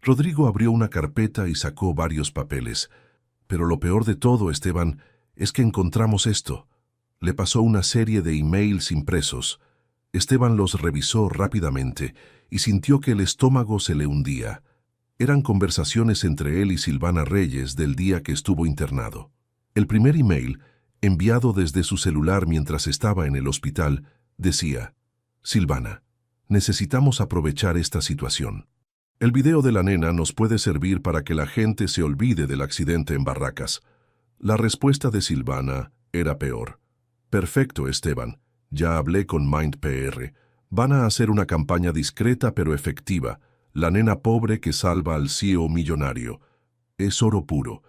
Rodrigo abrió una carpeta y sacó varios papeles. Pero lo peor de todo, Esteban, es que encontramos esto. Le pasó una serie de emails impresos. Esteban los revisó rápidamente y sintió que el estómago se le hundía. Eran conversaciones entre él y Silvana Reyes del día que estuvo internado. El primer email, enviado desde su celular mientras estaba en el hospital, decía: Silvana, necesitamos aprovechar esta situación. El video de la nena nos puede servir para que la gente se olvide del accidente en Barracas. La respuesta de Silvana era peor. Perfecto, Esteban. Ya hablé con MindPR. Van a hacer una campaña discreta pero efectiva. La nena pobre que salva al CEO millonario. Es oro puro.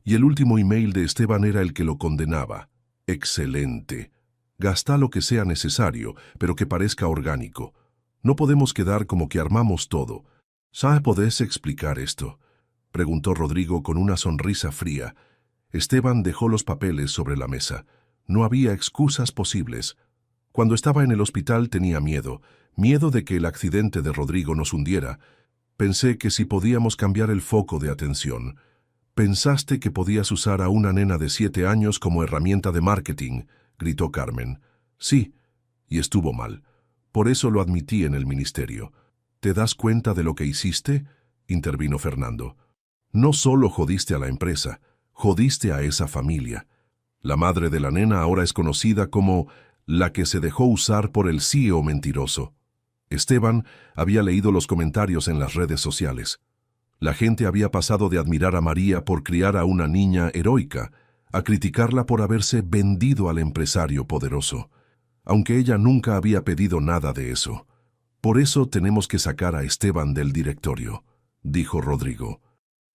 Y el último email de Esteban era el que lo condenaba. Excelente. Gasta lo que sea necesario, pero que parezca orgánico. No podemos quedar como que armamos todo. ¿Sabe podés explicar esto?, preguntó Rodrigo con una sonrisa fría. Esteban dejó los papeles sobre la mesa. No había excusas posibles. Cuando estaba en el hospital tenía miedo de que el accidente de Rodrigo nos hundiera. Pensé que si podíamos cambiar el foco de atención. Pensaste que podías usar a una nena de 7 años como herramienta de marketing, gritó Carmen. Sí, y estuvo mal. Por eso lo admití en el ministerio. ¿Te das cuenta de lo que hiciste?, intervino Fernando. No solo jodiste a la empresa, jodiste a esa familia. La madre de la nena ahora es conocida como la que se dejó usar por el CEO mentiroso. Esteban había leído los comentarios en las redes sociales. La gente había pasado de admirar a María por criar a una niña heroica a criticarla por haberse vendido al empresario poderoso, aunque ella nunca había pedido nada de eso. Por eso tenemos que sacar a Esteban del directorio, dijo Rodrigo.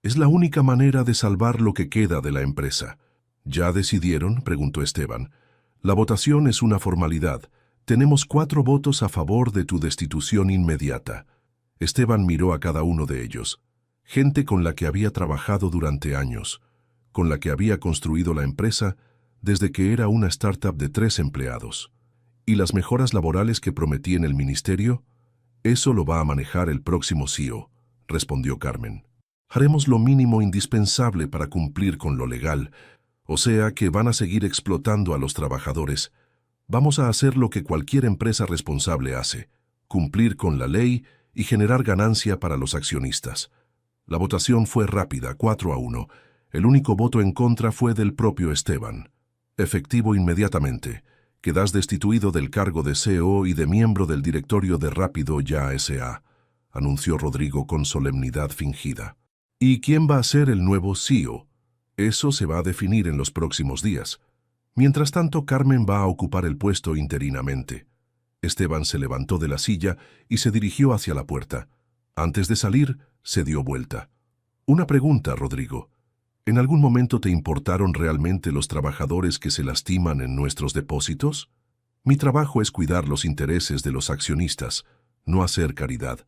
Es la única manera de salvar lo que queda de la empresa. ¿Ya decidieron?, preguntó Esteban. La votación es una formalidad. Tenemos 4 votos a favor de tu destitución inmediata. Esteban miró a cada uno de ellos. Gente con la que había trabajado durante años, con la que había construido la empresa desde que era una startup de 3 empleados. ¿Y las mejoras laborales que prometí en el ministerio? Eso lo va a manejar el próximo CEO, respondió Carmen. Haremos lo mínimo indispensable para cumplir con lo legal, o sea que van a seguir explotando a los trabajadores. Vamos a hacer lo que cualquier empresa responsable hace, cumplir con la ley y generar ganancia para los accionistas. La votación fue rápida, 4-1. El único voto en contra fue del propio Esteban. Efectivo inmediatamente. Quedas destituido del cargo de CEO y de miembro del directorio de Rápido Ya S.A., anunció Rodrigo con solemnidad fingida. ¿Y quién va a ser el nuevo CEO? Eso se va a definir en los próximos días. Mientras tanto, Carmen va a ocupar el puesto interinamente. Esteban se levantó de la silla y se dirigió hacia la puerta. Antes de salir, se dio vuelta. Una pregunta, Rodrigo. ¿En algún momento te importaron realmente los trabajadores que se lastiman en nuestros depósitos? Mi trabajo es cuidar los intereses de los accionistas, no hacer caridad.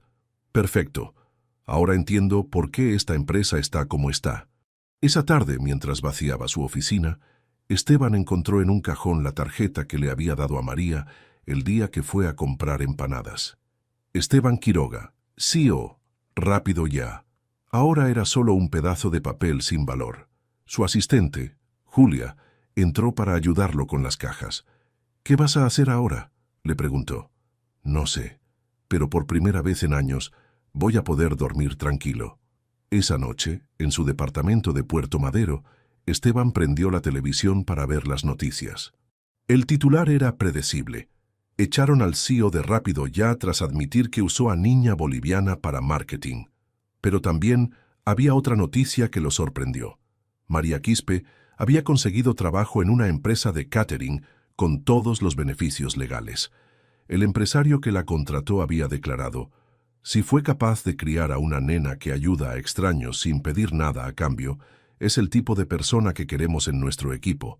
Perfecto. Ahora entiendo por qué esta empresa está como está. Esa tarde, mientras vaciaba su oficina, Esteban encontró en un cajón la tarjeta que le había dado a María el día que fue a comprar empanadas. Esteban Quiroga, CEO, Rápido Ya. Ahora era solo un pedazo de papel sin valor. Su asistente, Julia, entró para ayudarlo con las cajas. «¿Qué vas a hacer ahora?», le preguntó. «No sé, pero por primera vez en años voy a poder dormir tranquilo». Esa noche, en su departamento de Puerto Madero, Esteban prendió la televisión para ver las noticias. El titular era predecible. Echaron al CEO de Rápido Ya tras admitir que usó a niña boliviana para marketing. Pero también había otra noticia que lo sorprendió. María Quispe había conseguido trabajo en una empresa de catering con todos los beneficios legales. El empresario que la contrató había declarado: «Si fue capaz de criar a una nena que ayuda a extraños sin pedir nada a cambio, es el tipo de persona que queremos en nuestro equipo».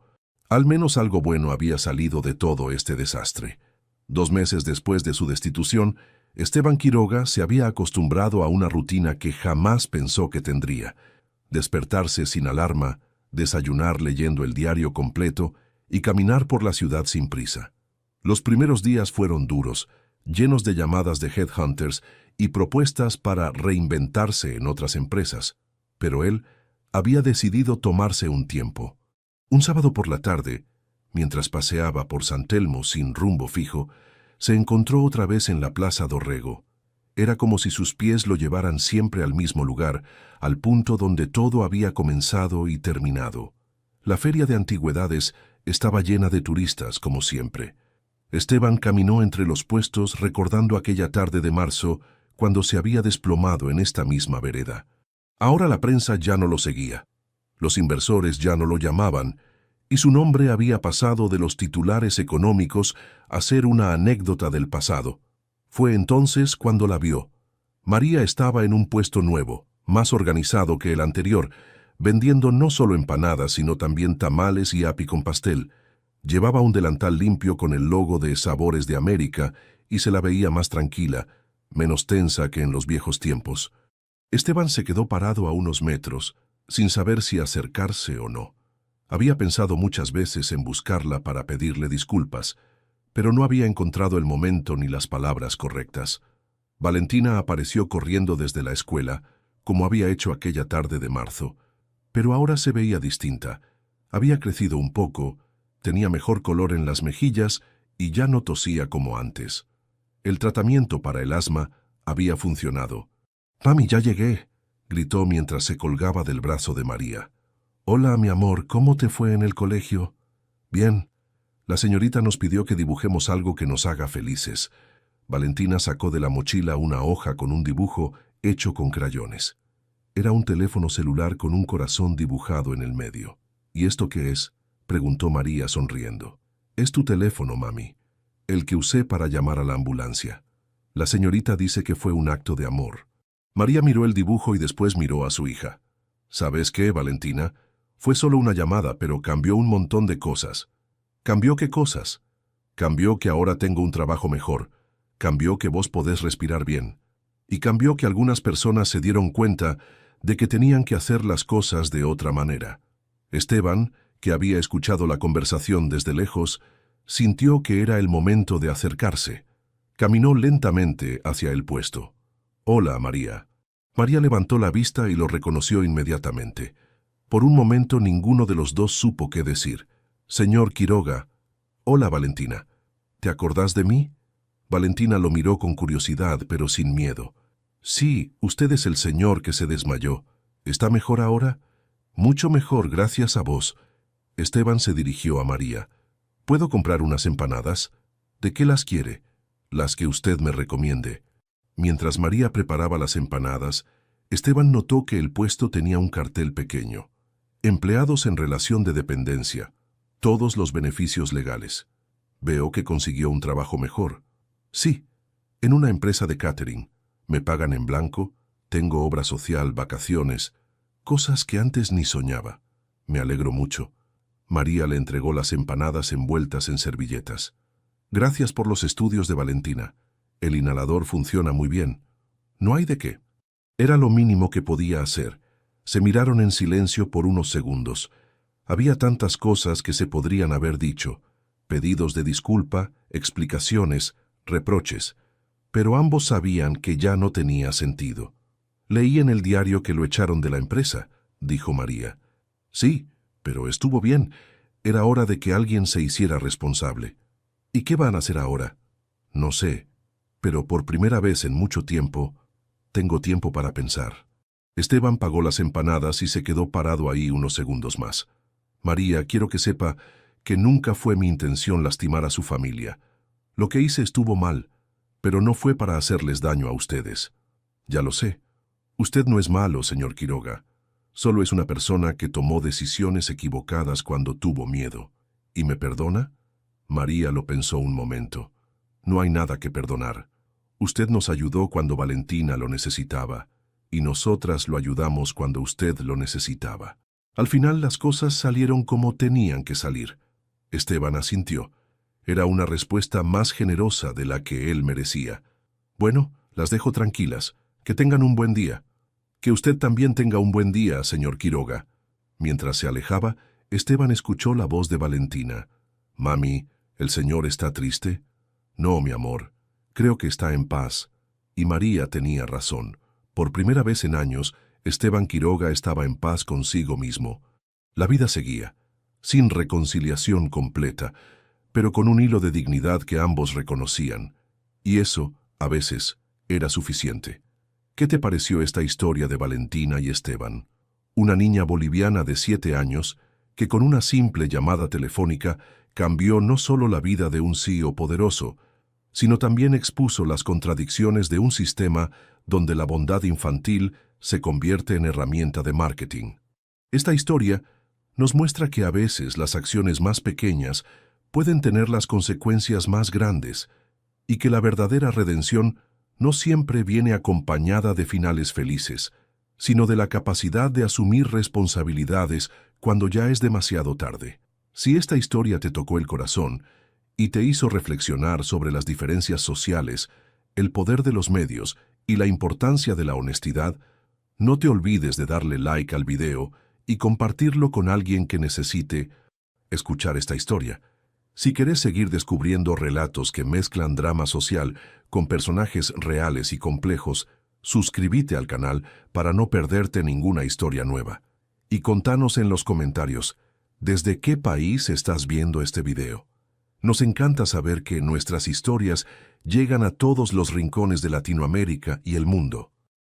Al menos algo bueno había salido de todo este desastre. 2 meses después de su destitución, Esteban Quiroga se había acostumbrado a una rutina que jamás pensó que tendría: despertarse sin alarma, desayunar leyendo el diario completo y caminar por la ciudad sin prisa. Los primeros días fueron duros, llenos de llamadas de headhunters y propuestas para reinventarse en otras empresas, pero él había decidido tomarse un tiempo. Un sábado por la tarde, mientras paseaba por San Telmo sin rumbo fijo, se encontró otra vez en la Plaza Dorrego. Era como si sus pies lo llevaran siempre al mismo lugar, al punto donde todo había comenzado y terminado. La feria de antigüedades estaba llena de turistas, como siempre. Esteban caminó entre los puestos recordando aquella tarde de marzo, cuando se había desplomado en esta misma vereda. Ahora la prensa ya no lo seguía. Los inversores ya no lo llamaban, y su nombre había pasado de los titulares económicos a ser una anécdota del pasado. Fue entonces cuando la vio. María estaba en un puesto nuevo, más organizado que el anterior, vendiendo no solo empanadas, sino también tamales y api con pastel. Llevaba un delantal limpio con el logo de Sabores de América y se la veía más tranquila, menos tensa que en los viejos tiempos. Esteban se quedó parado a unos metros, sin saber si acercarse o no. Había pensado muchas veces en buscarla para pedirle disculpas, pero no había encontrado el momento ni las palabras correctas. Valentina apareció corriendo desde la escuela, como había hecho aquella tarde de marzo, pero ahora se veía distinta. Había crecido un poco, tenía mejor color en las mejillas y ya no tosía como antes. El tratamiento para el asma había funcionado. «Mami, ya llegué», gritó mientras se colgaba del brazo de María. «Hola, mi amor, ¿cómo te fue en el colegio?» «Bien. La señorita nos pidió que dibujemos algo que nos haga felices». Valentina sacó de la mochila una hoja con un dibujo hecho con crayones. Era un teléfono celular con un corazón dibujado en el medio. «¿Y esto qué es?», preguntó María sonriendo. «Es tu teléfono, mami. El que usé para llamar a la ambulancia. La señorita dice que fue un acto de amor». María miró el dibujo y después miró a su hija. «¿Sabes qué, Valentina? Fue solo una llamada, pero cambió un montón de cosas». «¿Cambió qué cosas?» «Cambió que ahora tengo un trabajo mejor. Cambió que vos podés respirar bien. Y cambió que algunas personas se dieron cuenta de que tenían que hacer las cosas de otra manera». Esteban, que había escuchado la conversación desde lejos, sintió que era el momento de acercarse. Caminó lentamente hacia el puesto. «Hola, María». María levantó la vista y lo reconoció inmediatamente. Por un momento ninguno de los dos supo qué decir. «Señor Quiroga». «Hola, Valentina. ¿Te acordás de mí?». Valentina lo miró con curiosidad, pero sin miedo. «Sí, usted es el señor que se desmayó. ¿Está mejor ahora?». «Mucho mejor, gracias a vos». Esteban se dirigió a María. ¿Puedo comprar unas empanadas? ¿De qué las quiere? Las que usted me recomiende. Mientras María preparaba las empanadas, Esteban notó que el puesto tenía un cartel pequeño. Empleados en relación de dependencia. Todos los beneficios legales. Veo que consiguió un trabajo mejor. Sí, en una empresa de catering. Me pagan en blanco, tengo obra social, vacaciones, cosas que antes ni soñaba. Me alegro mucho. María le entregó las empanadas envueltas en servilletas. Gracias por los estudios de Valentina. El inhalador funciona muy bien. No hay de qué. Era lo mínimo que podía hacer. Se miraron en silencio por unos segundos. Había tantas cosas que se podrían haber dicho. Pedidos de disculpa, explicaciones, reproches. Pero ambos sabían que ya no tenía sentido. Leí en el diario que lo echaron de la empresa, dijo María. Sí, pero estuvo bien. Era hora de que alguien se hiciera responsable. ¿Y qué van a hacer ahora? No sé, pero por primera vez en mucho tiempo, tengo tiempo para pensar. Esteban pagó las empanadas y se quedó parado ahí unos segundos más. María, quiero que sepa que nunca fue mi intención lastimar a su familia. Lo que hice estuvo mal, pero no fue para hacerles daño a ustedes. Ya lo sé. Usted no es malo, señor Quiroga. Solo es una persona que tomó decisiones equivocadas cuando tuvo miedo. ¿Y me perdona? María lo pensó un momento. No hay nada que perdonar. Usted nos ayudó cuando Valentina lo necesitaba, y nosotras lo ayudamos cuando usted lo necesitaba. Al final las cosas salieron como tenían que salir. Esteban asintió. Era una respuesta más generosa de la que él merecía. Bueno, las dejo tranquilas. Que tengan un buen día. Que usted también tenga un buen día, señor Quiroga. Mientras se alejaba, Esteban escuchó la voz de Valentina. Mami, ¿el señor está triste? No, mi amor. Creo que está en paz. Y María tenía razón. Por primera vez en años, Esteban Quiroga estaba en paz consigo mismo. La vida seguía, sin reconciliación completa, pero con un hilo de dignidad que ambos reconocían. Y eso, a veces, era suficiente. ¿Qué te pareció esta historia de Valentina y Esteban? Una niña boliviana de 7 años que con una simple llamada telefónica cambió no solo la vida de un CEO poderoso, sino también expuso las contradicciones de un sistema donde la bondad infantil se convierte en herramienta de marketing. Esta historia nos muestra que a veces las acciones más pequeñas pueden tener las consecuencias más grandes y que la verdadera redención no siempre viene acompañada de finales felices, sino de la capacidad de asumir responsabilidades cuando ya es demasiado tarde. Si esta historia te tocó el corazón y te hizo reflexionar sobre las diferencias sociales, el poder de los medios y la importancia de la honestidad, no te olvides de darle like al video y compartirlo con alguien que necesite escuchar esta historia. Si querés seguir descubriendo relatos que mezclan drama social con personajes reales y complejos, suscríbete al canal para no perderte ninguna historia nueva. Y contanos en los comentarios, ¿desde qué país estás viendo este video? Nos encanta saber que nuestras historias llegan a todos los rincones de Latinoamérica y el mundo.